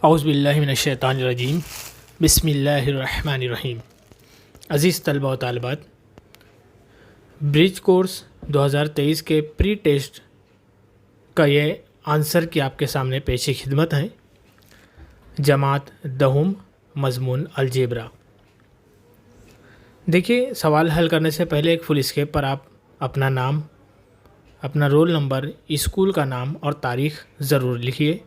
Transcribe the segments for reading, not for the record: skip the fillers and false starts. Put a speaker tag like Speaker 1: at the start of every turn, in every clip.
Speaker 1: औज़ुबिल्लाहिमिनश्शैतानिर्रजीम बिस्मिल्लाहिर्रहमानिर्रहीम। अज़ीज़ तलबा व तालिबात, ब्रिज कोर्स 2023 के प्री टेस्ट का ये आंसर की आपके सामने पेश खिदमत है। जमात दहुम मज़मून अलजेब्रा। देखिए, सवाल हल करने से पहले एक फुल स्केप पर आप अपना नाम, अपना रोल नंबर, स्कूल का नाम और तारीख़ ज़रूर लिखिए।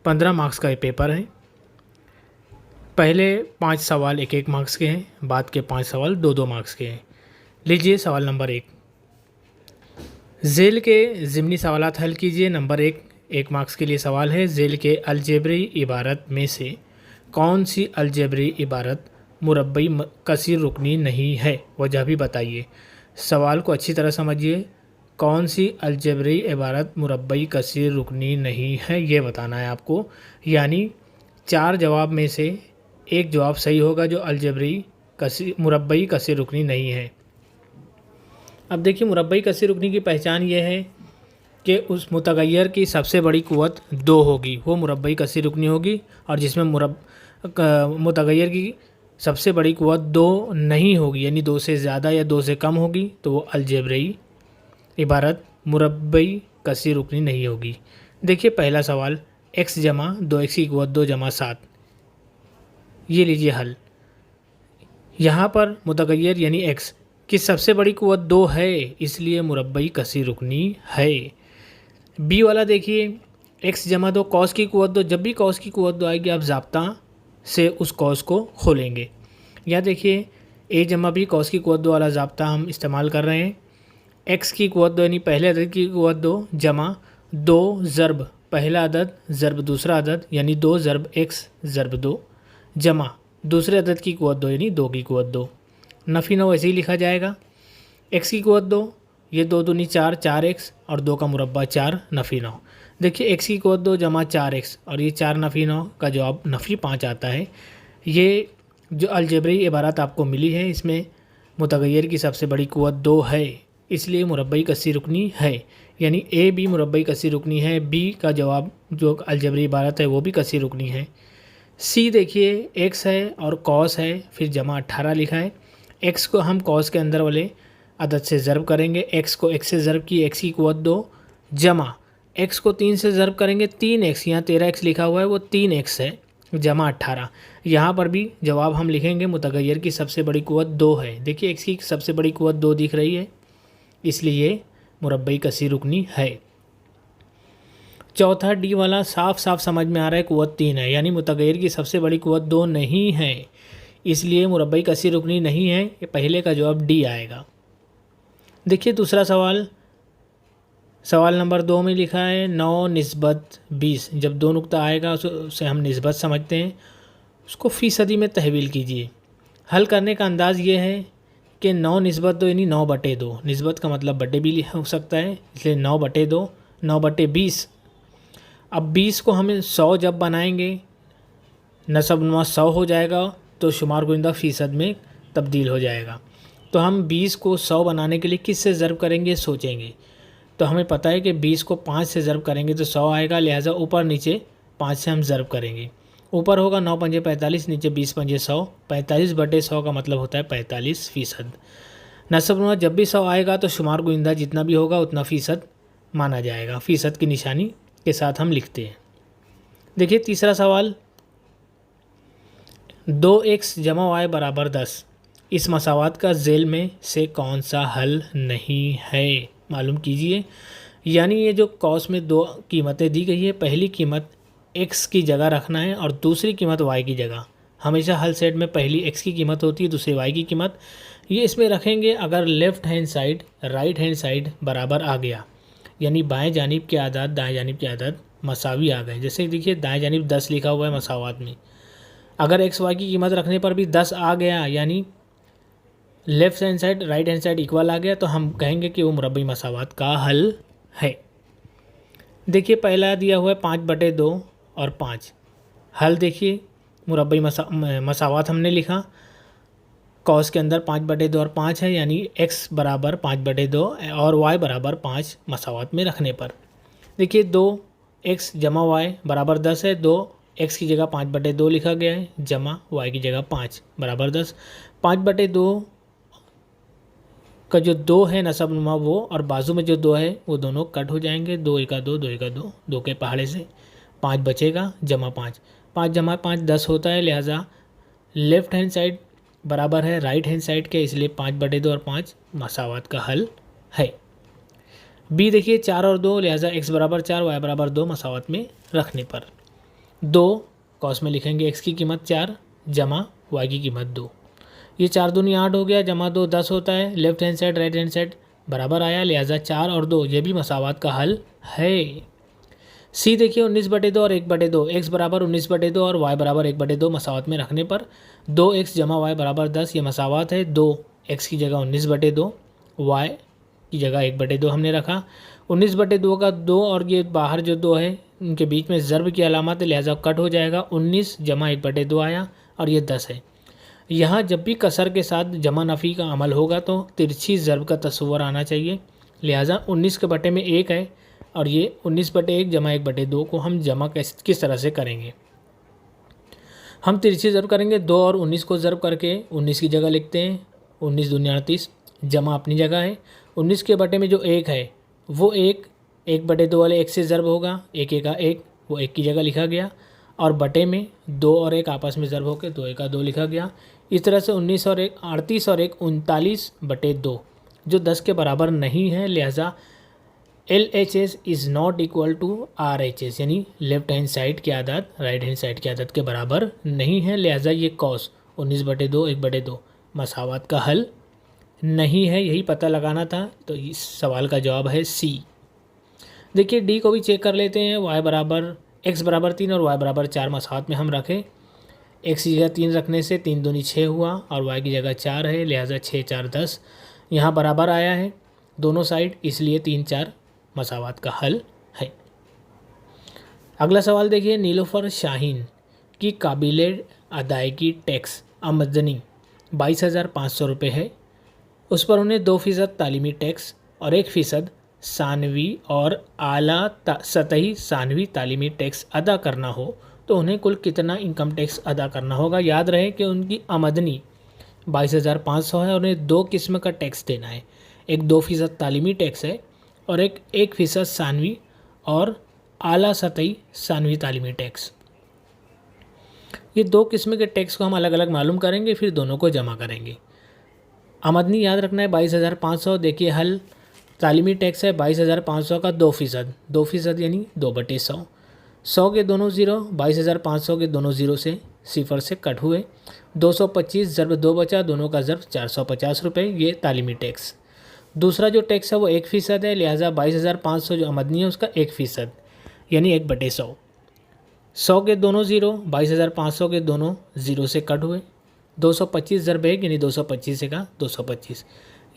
Speaker 1: 15 मार्क्स का ये पेपर है। पहले 5 सवाल 1-1 मार्क्स के हैं, बाद के 5 सवाल 2-2 मार्क्स के हैं। लीजिए सवाल नंबर 1। ज़ेल के ज़िमनी सवालात हल कीजिए। नंबर 1 मार्क्स के लिए सवाल है, ज़ेल के अलजेब्री इबारत में से कौन सी अलजेब्री इबारत मुरब्बई कसीर रुकनी नहीं है, वजह भी बताइए। सवाल को अच्छी तरह समझिए। कौन सी अलजेब्री इबारत मुरब्बई कसीर रुकनी नहीं है, ये बताना है आपको। यानी 4 जवाब में से एक जवाब सही होगा जो अलजेब्री मुरब्बई कसीर रुकनी नहीं है। अब देखिए, मुरब्बई कसीर रुकनी की पहचान ये है कि उस मुतगय्यर की सबसे बड़ी क़ुव्वत 2 होगी, वो मुरब्बई कसीर रुकनी होगी। और जिसमें मुतगय्यर की सबसे बड़ी क़ुव्वत 2 नहीं होगी, यानी 2 से ज़्यादा या 2 से कम होगी, तो वो अलजेब्री इबारत मुरब्बई कसीर रुकनी नहीं होगी। देखिए पहला सवाल, x जमा 2x की क़ुव्वत 2 जमा 7, ये लीजिए हल। यहाँ पर मुतगय्यर यानी x की सबसे बड़ी क़ुव्वत 2 है, इसलिए मुरब्बई कसीर रुकनी है। बी वाला देखिए, x जमा 2 कॉस की क़ुव्वत 2, जब भी कॉस की क़ुव्वत 2 आएगी आप ज़ाब्ता से उस कॉस को खोलेंगे। या देखिए a जमा b कॉस की क़ुव्वत 2 वाला ज़ाब्ता हम इस्तेमाल कर रहे हैं। x की क़ुव्वत 2 यानी पहले अदद की क़ुव्वत 2 जमा 2 ज़र्ब पहला अदद ज़र्ब दूसरा अदद, यानी 2 ज़र्ब x ज़र्ब 2 जमा दूसरे अदद की क़ुव्वत 2 यानी 2 की क़ुव्वत 2। नफ़ी 9 ऐसे ही लिखा जाएगा। x की क़ुव्वत 2, ये 2 दूनी 4, 4x और 2 का मुरब्बा 4, नफ़ी 9। देखिए x की क़ुव्वत 2 जमा 4x और ये 4 नफ़ी 9 का जवाब नफ़ी 5 आता है। ये जो अलजेब्री इबारत आपको मिली है, इसमें मुतगय्यर की सबसे बड़ी क़ुव्वत 2 है, इसलिए मुरब्बई कसीर रुकनी है। यानी a b मुरब्बई कसीर रुकनी है, b का जवाब जो अलजेब्री इबारत है वो भी कसीर रुकनी है। c देखिए x है और कॉस है, फिर जमा 18 लिखा है। x को हम कॉस के अंदर वाले अदद से ज़र्ब करेंगे, x को x से ज़र्ब की x की क़ुव्वत 2 जमा x को 3 से ज़र्ब करेंगे 3x, यहाँ 13x लिखा हुआ है वो 3x है, जमा 18। यहाँ पर भी जवाब हम लिखेंगे मुतगय्यर की सबसे बड़ी क़ुव्वत 2 है। देखिए x की सबसे बड़ी क़ुव्वत 2 दिख रही है, इसलिए मुरब्बई कसीर रुकनी है। चौथा डी वाला साफ साफ समझ में आ रहा है, क़ुव्वत 3 है, यानी मुतगय्यर की सबसे बड़ी क़ुव्वत 2 नहीं है, इसलिए मुरब्बई कसीर रुकनी नहीं है। ये पहले का जवाब डी आएगा। देखिए दूसरा सवाल, सवाल नंबर 2 में लिखा है 9 निस्बत 20। जब 2 नुक्ता आएगा उसे हम निस्बत समझते हैं, उसको फ़ीसदी में तहवील कीजिए। हल करने का अंदाज़ ये है कि 9 निस्बत 2 यानी 9/2। निस्बत का मतलब बटे भी हो सकता है, इसलिए 9/2 9/20। अब 20 को हम 100 जब बनाएंगे, नसबनुमा 100 हो जाएगा, तो शुमार गोइंदा फ़ीसद में तब्दील हो जाएगा। तो हम 20 को 100 बनाने के लिए किस से ज़र्ब करेंगे सोचेंगे। तो हमें पता है कि 20 को 5 से ज़र्ब करेंगे तो 100 आएगा, लिहाजा ऊपर नीचे 5 से हम ज़र्ब करेंगे। ऊपर होगा 9 पंजे 45, नीचे 20 पंजे 100, 45/100 का मतलब होता है 45%। नसबनुमा जब भी 100 आएगा तो शुमार गोइंदा जितना भी होगा उतना फ़ीसद माना जाएगा। फ़ीसद की निशानी के साथ हम लिखते हैं। देखिए तीसरा सवाल, 2x जमा y बराबर 10, इस मसावात का ज़ेल में से कौन सा हल नहीं है, मालूम कीजिए। यानी ये जो कॉस में 2 कीमतें दी गई है, पहली कीमत x की जगह रखना है और दूसरी कीमत y की जगह। हमेशा हल सेट में पहली x की कीमत होती है, दूसरी y की कीमत, ये इसमें रखेंगे। अगर left hand side right hand side बराबर आ गया, यानी बाएं जानिब के आदाद दाएं जानिब के आदाद मसावी आ गए। जैसे देखिए दाएं जानिब 10 लिखा हुआ है मसावात में, अगर एक्स वाई की कीमत रखने पर भी 10 आ गया, यानी left hand side right hand side equal आ गया, तो हम कहेंगे कि वो मुरब्बई मसावात का हल है। देखिए पहला दिया हुआ है 5/2 और 5। हल देखिए, मुरब्बई मसावात हमने लिखा, कॉस के अंदर 5/2 और 5 है, यानी x बराबर 5/2 और y बराबर 5 मसावात में रखने पर। देखिए 2x जमा y बराबर 10 है, 2 x की जगह 5/2 लिखा गया है जमा y की जगह 5 बराबर 10। 5/2 का जो 2 है नसबनुमा वो और बाजू में जो 2 है वो दोनों कट हो जाएंगे। 2 एका 2, 2 एका 2, 2 के पहाड़े से 5 बचेगा जमा 5, 5 जमा 5 10 होता है। लिहाजा लेफ्ट हैंड साइड बराबर है राइट हैंड साइड के, इसलिए 5/2 और 5 मसावात का हल है। बी देखिए 4 और 2, लिहाजा x बराबर 4 y बराबर 2 मसावत में रखने पर 2 कॉस में लिखेंगे x की कीमत 4 जमा y की कीमत 2। ये 4 दूनी 8 हो गया जमा 2 10 होता है। Left hand side right hand side बराबर आया, लिहाजा 4 और 2 ये भी मसावत का हल है। सी देखिए 19/2 और 1/2, x बराबर 19/2 और y बराबर 1/2 मसावत में रखने पर 2x जमा y बराबर 10 ये मसावत है। 2x की जगह 19/2, y की जगह 1/2 हमने रखा। 19/2 का 2 और ये बाहर जो 2 है उनके बीच में ज़र्ब की अलामत है, लिहाजा कट हो जाएगा। 19 जमा 1/2 आया और ये 10 है। यहाँ जब भी कसर के साथ जमा नफ़ी का अमल होगा तो तिरछी ज़र्ब का तस्वर आना चाहिए, लिहाजा 19 के बटे में 1 है और ये 19/1 जमा 1/2 को हम जमा किस तरह से करेंगे। हम तिरछी ज़र्ब करेंगे 2 और 19 को ज़र्ब करके 19 की जगह लिखते हैं 19 दूनी 38 जमा अपनी जगह है। 19 के बटे में जो 1 है वो 1/2 वाले 1 से ज़र्ब होगा, 1 एका 1 वो 1 की जगह लिखा गया और बटे में 2 और 1 आपस में ज़र्ब होकर 2 एका 2 लिखा गया। इस तरह से 19 और 1 38 और 1 39/2 जो 10 के बराबर नहीं है, लिहाजा LHS is not equal to RHS यानी लेफ्ट हैंड साइड की आदत राइट हैंड साइड की आदत के बराबर नहीं है, लिहाजा ये कॉस 19/2 1/2 मसावत का हल नहीं है। यही पता लगाना था, तो इस सवाल का जवाब है सी। देखिए डी को भी चेक कर लेते हैं। x बराबर 3 और y बराबर 4 मसावत में हम रखें। x की जगह 3 रखने से 3 दूनी 6 हुआ और y की जगह 4 है, लिहाजा 6 4 10 यहाँ बराबर आया है दोनों साइड, इसलिए 3 4 मसावत का हल है। अगला सवाल देखिए नीलोफर शाहीन की काबिले अदायगी टैक्स आमदनी 22,500 रुपये है। उस पर उन्हें 2% तालीमी टैक्स और 1% सानवी और आला सतही सानवी तालीमी टैक्स अदा करना हो तो उन्हें कुल कितना इनकम टैक्स अदा करना होगा। याद रहे कि उनकी आमदनी 22,500 है और उन्हें 2 किस्म का टैक्स देना है, एक 2% तालीमी टैक्स है और 1% सानवी और आला सतही सानवी तालीमी टैक्स। ये 2 किस्म के टैक्स को हम अलग अलग मालूम करेंगे, फिर दोनों को जमा करेंगे। आमदनी याद रखना है 22,500। देखिए हल तालीमी टैक्स है 22,500 का 2% यानी 2/100। 100 के दोनों ज़ीरो 22,500 के दोनों ज़ीरो से सिफर से कट हुए। 225 ज़र्ब 2 बचा, दोनों का ज़र्ब 450 रुपये, ये तालीमी टैक्स। दूसरा जो टैक्स है वो 1% है, लिहाजा 22,500 जो आमदनी है उसका 1% यानी 1/100। 100 के दोनों ज़ीरो 22,500 के दोनों ज़ीरो से कट हुए। 225 ज़र्ब 1 यानी 225 का 225,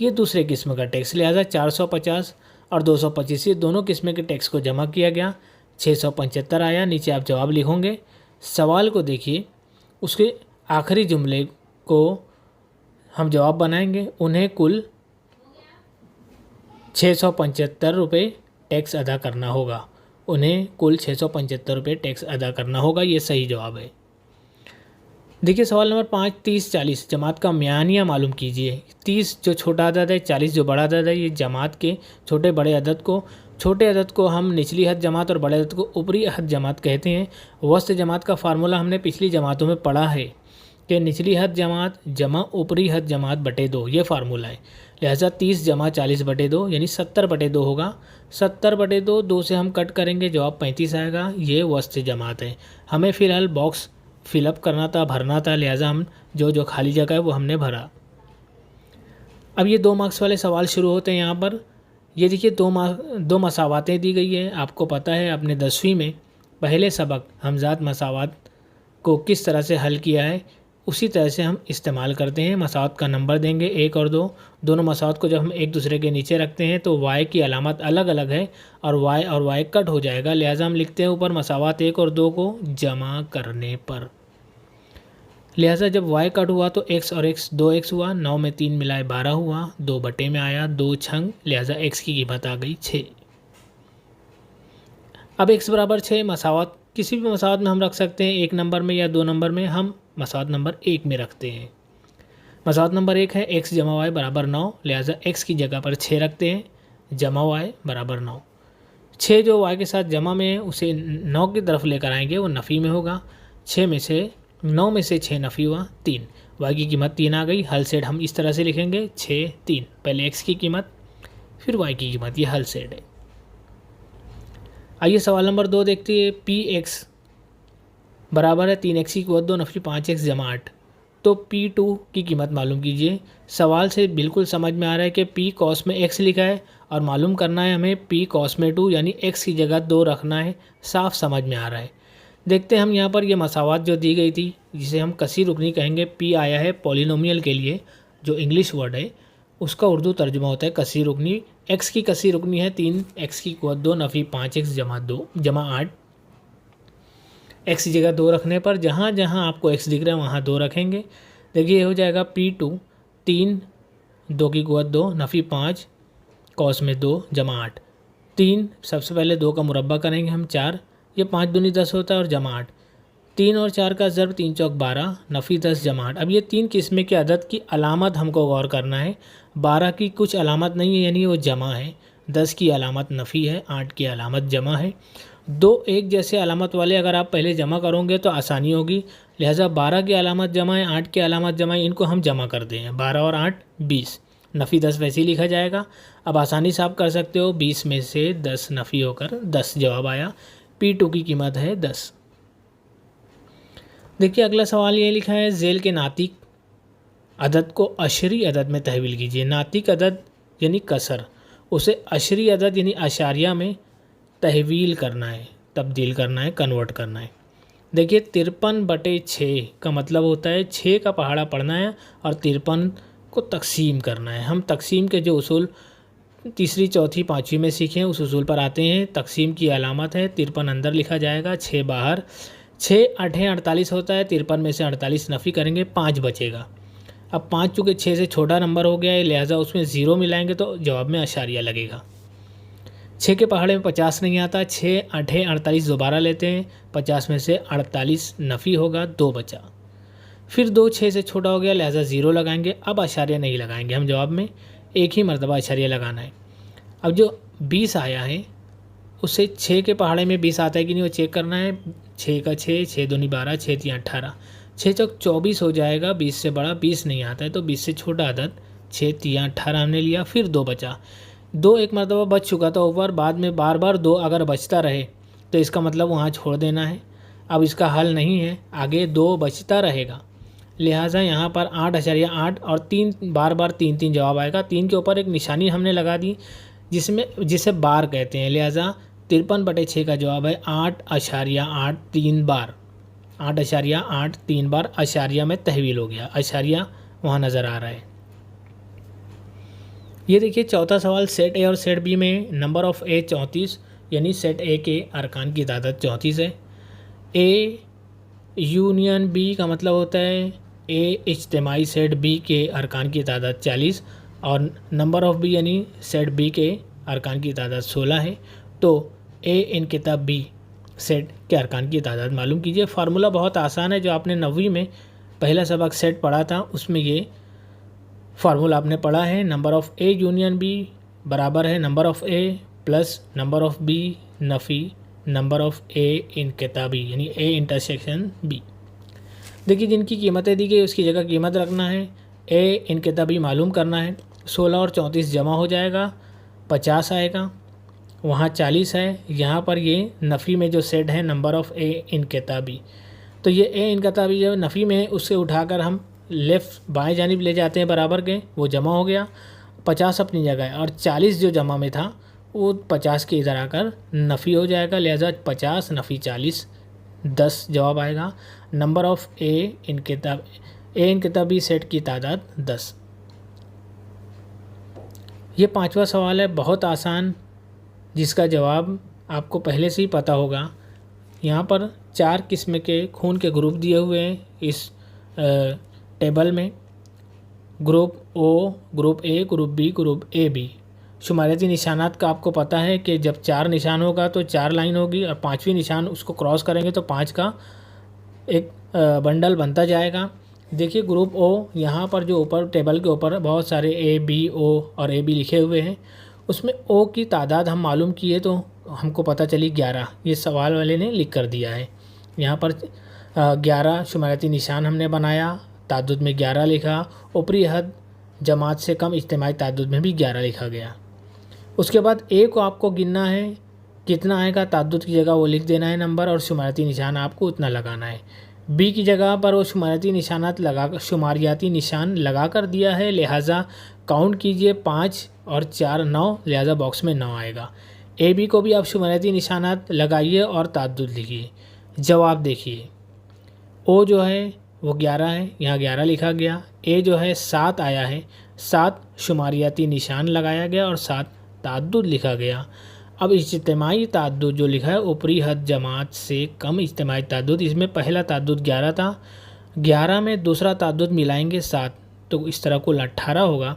Speaker 1: ये दूसरे किस्म का टैक्स, लिहाजा 450 और 225 ये दोनों किस्म के टैक्स को जमा किया गया, 675 आया। नीचे आप जवाब लिखोगे। सवाल को देखिए, उसके आखिरी जुमले को हम जवाब बनाएंगे। उन्हें कुल 675 रुपये टैक्स अदा करना होगा, उन्हें कुल 675 रुपये टैक्स अदा करना होगा, ये सही जवाब है। देखिए सवाल नंबर 5 30 40 जमात का म्यानिया मालूम कीजिए। 30 जो छोटा अदद है, 40 जो बड़ा अदद है, ये जमात के छोटे अदद को हम निचली हद जमात और बड़े अदद को ऊपरी हद जमात कहते हैं। वस्त जमात का फार्मूला हमने पिछली जमातों में पढ़ा है कि निचली हद जमात जमा ऊपरी हद जमात बटे 2, ये फार्मूला है। लिहाजा 30 जमा 40/2 यानी 70/2 होगा। 70/2 2 से हम कट करेंगे, जवाब 35 आएगा। ये वस्त जमात है। हमें फ़िलहाल बॉक्स फिलअप करना था, भरना था, लिहाजा हम जो खाली जगह है वो हमने भरा। अब ये 2 मार्क्स वाले सवाल शुरू होते हैं। यहाँ पर ये देखिए 2 मसावातें दी गई है। आपको पता है अपने 10वीं में पहले सबक हमजात मसावात को किस तरह से हल किया है, उसी तरह से हम इस्तेमाल करते हैं। मसावत का नंबर देंगे 1 और 2, दोनों मसावत को जब हम एक दूसरे के नीचे रखते हैं तो y की अलामत अलग अलग है और y कट हो जाएगा, लिहाजा हम लिखते हैं ऊपर मसावत 1 और 2 को जमा करने पर। लिहाजा जब y कट हुआ तो x और x 2x हुआ, 9 में 3 मिलाए 12 हुआ, 2 बटे में आया 2 छंग, लिहाजा x की कीमत आ गई 6। अब x बराबर 6 मसावत किसी भी मसावत में हम रख सकते हैं, 1 नंबर में या 2 नंबर में। हम मसावत नंबर 1 में रखते हैं। मसावत नंबर 1 है x जमा y बराबर 9, लिहाजा x की जगह पर 6 रखते हैं, जमा y बराबर 9। 6 जो y के साथ जमा में है उसे 9 की तरफ लेकर आएंगे, वो नफ़ी में होगा। 9 में से 6 नफ़ी हुआ 3, y की कीमत 3 आ गई। हल सेट हम इस तरह से लिखेंगे 6 3, पहले x की कीमत फिर y की कीमत, ये हल सेट है। आइए सवाल नंबर 2 देखते हैं। px बराबर है 3x की क़ुव्वत 2 नफ़ी 5x जमा 8, तो P2 की कीमत मालूम कीजिए। सवाल से बिल्कुल समझ में आ रहा है कि P कॉस में x लिखा है और मालूम करना है हमें P कॉस में 2, यानी x की जगह 2 रखना है। साफ समझ में आ रहा है। देखते हैं हम यहाँ पर ये मसावत जो दी गई थी, जिसे हम कसी रुकनी कहेंगे। P आया है पॉलिनोमियल के लिए, जो इंग्लिश वर्ड है उसका उर्दू तर्जुमा होता है कसी रुकनी। x की कसी रुकनी है 3x की क़ुव्वत 2 नफ़ी 5x जमा 8। x की जगह 2 रखने पर जहाँ जहाँ आपको x दिख रहा है वहाँ 2 रखेंगे। देखिए हो जाएगा P2 3 2 की क़ुव्वत 2 नफ़ी 5 कॉस में 2 जमा 8। 3 सबसे पहले 2 का मुरब्बा करेंगे हम 4, ये 5 दूनी 10 होता है और जमा 8। 3 और 4 का ज़र्ब 3 चौक 12 नफ़ी 10 जमा 8। अब ये 3 किस्में के अदद की अलामत हमको गौर करना है। 12 की कुछ अलामत नहीं है, यानी वो जमा है। 10 की अलामत नफ़ी है, 8 की अलामत जमा है। 2 एक जैसे अलामत वाले अगर आप पहले जमा करोगे तो आसानी होगी, लिहाजा 12 की अलामत जमा है, 8 की अलामत जमा है, इनको हम जमा कर दें। 12 और 8 20, नफ़ी 10 वैसे ही लिखा जाएगा। अब आसानी से आप कर सकते हो, 20 में से 10 नफ़ी होकर 10 जवाब आया। P2 की कीमत है 10। देखिए अगला सवाल ये लिखा है, झेल के नातिक अदद को अशरी अदद में तहवील कीजिए। नातिक अदद यानी कसर, उसे अशरी अदद यानी अशारिया में तहवील करना है, तब्दील करना है, कन्वर्ट करना है। देखिए 53/6 का मतलब होता है 6 का पहाड़ा पढ़ना है और 53 को तकसीम करना है। हम तकसीम के जो उसूल तीसरी चौथी पाँचवीं में सीखे उस उसूल पर आते हैं। तकसीम की अलामत है 53 अंदर लिखा जाएगा, 6 बाहर। 6 8 48 होता है, 53 में से 48 नफ़ी करेंगे, 5 बचेगा। अब 5 चूँकि 6 से छोटा नंबर हो गया है, लिहाजा उसमें 0 मिलाएंगे तो जवाब में अशारिया लगेगा। 6 के पहाड़े में 50 नहीं आता, 6 8 48 दोबारा लेते हैं, 50 में से 48 नफ़ी होगा, 2 बचा। फिर 2 6 से छोटा हो गया, लिहाजा 0 लगाएंगे। अब अशारिया नहीं लगाएंगे हम, जवाब में एक ही मरतबा अशारिया लगाना है। अब जो 20 आया है उससे 6 के पहाड़े में 20 आता है कि नहीं वो चेक करना है। 6 का 6, 6 दूनी 12, 6 3 18, 6 चौक 24 हो जाएगा। 20 से बड़ा 20 नहीं आता है तो 20 से छोटा अदद 6 3 18 हमने लिया, फिर 2 बचा। 2 एक मरतबा बच चुका था ऊपर, बाद में बार बार 2 अगर बचता रहे तो इसका मतलब वहाँ छोड़ देना है। अब इसका हल नहीं है, आगे 2 बचता रहेगा, लिहाजा यहाँ पर 8.8 और 3 बार बार 3 3 जवाब आएगा। 3 के ऊपर एक निशानी हमने लगा दी जिसे बार कहते हैं, लिहाजा 53/6 का जवाब है 8.8 3 बार। 8.8 3 बार अशारिया में तहवील हो गया, अशारिया वहाँ नज़र आ रहा है। ये देखिए चौथा सवाल, सेट ए और सेट बी में नंबर ऑफ़ ए 34, यानी सेट ए के अरकान की तादाद 34 है। ए यूनियन बी का मतलब होता है ए इज्तिमाई सेट बी के अरकान की तादाद 40 और नंबर ऑफ़ बी यानी सेट बी के अरकान की तादाद 16 है। तो ए इनकिताब बी सेट के अरकान की तादाद मालूम कीजिए। फार्मूला बहुत आसान है, जो आपने 9वीं में पहला सबक सेट पढ़ा था उसमें ये फार्मूला आपने पढ़ा है। Number of A union B बराबर है number of A plus number of B नफ़ी नंबर ऑफ़ ए इनकिताबी, यानी ए इंटरसेक्शन बी। देखिए जिनकी कीमतें दी गई उसकी जगह कीमत रखना है, ए इनकिताबी मालूम करना है। 16 और 34 जमा हो जाएगा, 50 आएगा, वहाँ 40 है। यहाँ पर ये नफ़ी में जो सेट है नंबर ऑफ़ ए इनकिताबी, तो ये ए इनकिताबी जो नफ़ी में है उससे उठाकर हम लेफ़्ट बाएं जानिब ले जाते हैं बराबर के, वो जमा हो गया। 50 अपनी जगह है और 40 जो जमा में था वो 50 के इधर आकर नफ़ी हो जाएगा, लिहाजा 50 नफ़ी 40 10 जवाब आएगा। नंबर ऑफ़ ए इनकिताबी सेट की तादाद 10। ये 5वां सवाल है, बहुत आसान, जिसका जवाब आपको पहले से ही पता होगा। यहाँ पर 4 किस्म के खून के ग्रुप दिए हुए हैं इस टेबल में। Group O, group A, group B, group A B. शुमारियाती निशानात का आपको पता है कि जब 4 निशान होगा तो 4 लाइन होगी और 5वीं निशान उसको क्रॉस करेंगे तो 5 का एक बंडल बनता जाएगा। देखिए ग्रुप ओ, यहाँ पर जो ऊपर टेबल के ऊपर बहुत सारे ए बी ओ और ए बी लिखे हुए हैं, उसमें ओ की तादाद हम मालूम किए तो हमको पता चली 11। ये सवाल वाले ने लिख कर दिया है। यहाँ पर 11 शुमारियाती निशान हमने बनाया, ताद्दुद में 11 लिखा, ऊपरी हद जमात से कम इज्तिमाई ताद्दुद में भी 11 लिखा गया। उसके बाद ए को आपको गिनना है, कितना आएगा ताद्दुद की जगह वो लिख देना है नंबर, और शुमारियाती निशान आपको उतना लगाना है। बी की जगह पर वो शुमारियाती निशान लगा कर दिया है, लिहाजा काउंट कीजिए 5 और 4 9, लिहाजा बॉक्स में 9 आएगा। ए बी को भी आप शुमारियाती निशानात लगाइए और ताद्दुद लिखिए। जवाब देखिए, ओ जो है वो 11 है, यहाँ 11 लिखा गया। ए जो है 7 आया है, 7 शुमारियाती निशान लगाया गया और 7 ताद्दुद लिखा गया। अब इज्तिमाई ताद्दुद जो लिखा है, ऊपरी हद जमात से कम इज्तिमाई ताद्दुद, इसमें पहला ताद्दुद 11 था, 11 में दूसरा ताद्दुद मिलाएंगे 7, तो इस तरह कुल 18 होगा।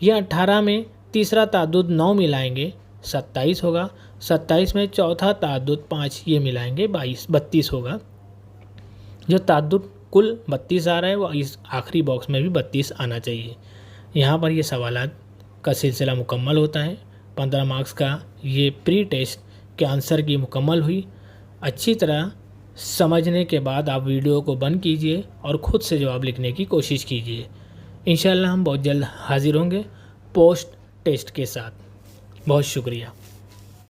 Speaker 1: यह 18 में तीसरा ताद्दुद 9 मिलाएंगे 27 होगा, 27 में चौथा ताद्दुद 5 ये मिलाएंगे 32 होगा। जो ताद्दुद कुल 32 आ रहा है वो इस आखिरी बॉक्स में भी 32 आना चाहिए। यहाँ पर ये सवालात का सिलसिला मुकम्मल होता है। 15 मार्क्स का ये प्री टेस्ट के आंसर की मुकम्मल हुई। अच्छी तरह समझने के बाद आप वीडियो को बंद कीजिए और ख़ुद से जवाब लिखने की कोशिश कीजिए। इंशाअल्लाह हम बहुत जल्द हाजिर होंगे पोस्ट टेस्ट के साथ। बहुत शुक्रिया।